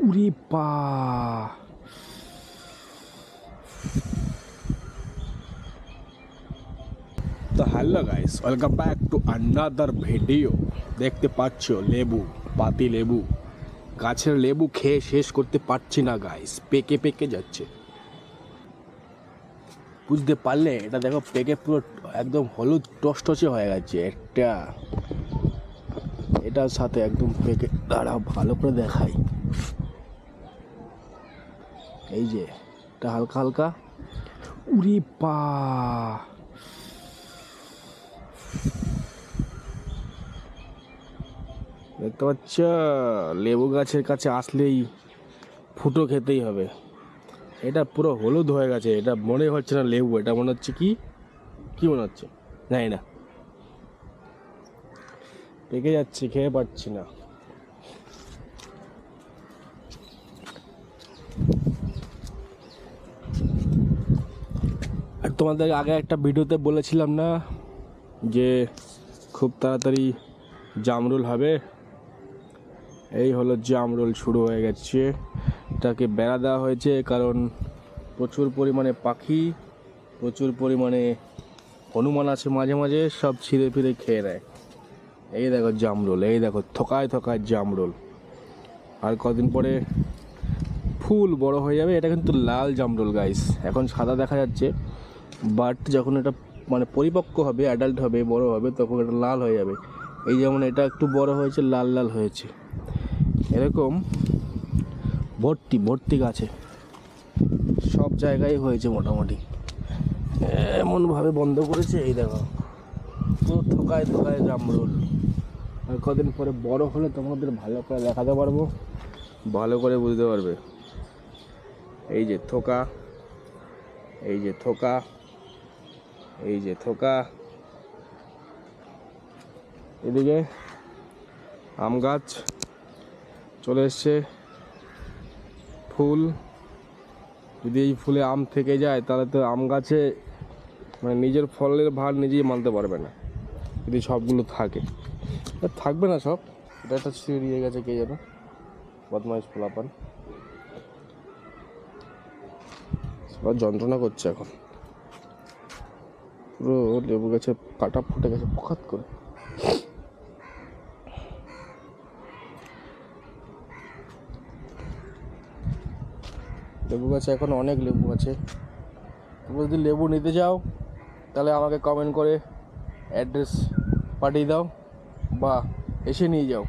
উরে পা তো hello guys, welcome back to another video. দেখতে পাচ্ছ লেবু, পাতি লেবু। গাছের লেবু খেয়ে শেষ করতে পারছি না গাইস, পেকে পেকে যাচ্ছে। বুঝতে পারলে? এটা দেখো পেকে পুরো একদম হলুদ টসটসে হয়ে গেছে। এটার সাথে একদম পেকে, দাঁড়াও ভালো করে দেখাই। এই যে এটা হালকা হালকা। উরে পা দেখতে পাচ্ছ, লেবু গাছের কাছে আসলেই ফুটো খেতেই হবে। এটা পুরো হলুদ হয়ে গেছে। এটা মনে হচ্ছে না লেবু, এটা মনে হচ্ছে কি কি মনে হচ্ছে জানি না। পেকে যাচ্ছে, খেয়ে পাচ্ছি না। আর তোমাদের আগে একটা ভিডিওতে বলেছিলাম না যে খুব তাড়াতাড়ি জামরুল হবে। এই হলো জামরুল শুরু হয়ে গেছে। এটাকে বেড়া দেওয়া হয়েছে কারণ প্রচুর পরিমাণে পাখি, প্রচুর পরিমাণে হনুমান আছে, মাঝে মাঝে সব ছিঁড়ে ফিরে খেয়ে নেয়। এই দেখো জামরুল, এই দেখো থোকায় থোকায় জামরুল। আর কদিন পরে ফুল বড় হয়ে যাবে। এটা কিন্তু লাল জামরুল গাইস, এখন সাদা দেখা যাচ্ছে, বাট যখন এটা মানে পরিপক্ক হবে, অ্যাডাল্ট হবে, বড় হবে, তখন এটা লাল হয়ে যাবে। এই যেমন এটা একটু বড় হয়েছে, লাল লাল হয়েছে। এরকম ভর্তি ভর্তি গাছে সব জায়গায় হয়েছে মোটামুটি। এমনভাবে বন্ধ করেছে, এই দেখো পুরো থোকায় থোকায় জামরুল। আর কদিন পরে বড় হলে তোমাদের ভালো করে দেখাতে পারবো, ভালো করে বুঝতে পারবে। এই যে থোকা, এই যে থোকা, এই যে থোকা। এদিকে আম গাছ চলে এসছে, ফুল। যদি এই ফুলে আম থেকে যায় তাহলে তো আম গাছে মানে নিজের ফলের ভার নিজেই মানতে পারবে না, যদি সবগুলো থাকে। থাকবে না সব। এটা একটা ছিঁড়িয়ে গেছে, কে যেন বদমাইশ ফোলাপান, সব যন্ত্রণা করছে এখন। পুরো লেবু গাছে কাটা ফুটে গেছে পখাত করে। লেবু গাছে এখন অনেক লেবু আছে। তুমি যদি লেবু নিতে যাও তাহলে আমাকে কমেন্ট করে অ্যাড্রেস পাঠিয়ে দাও বা এসে নিয়ে যাও।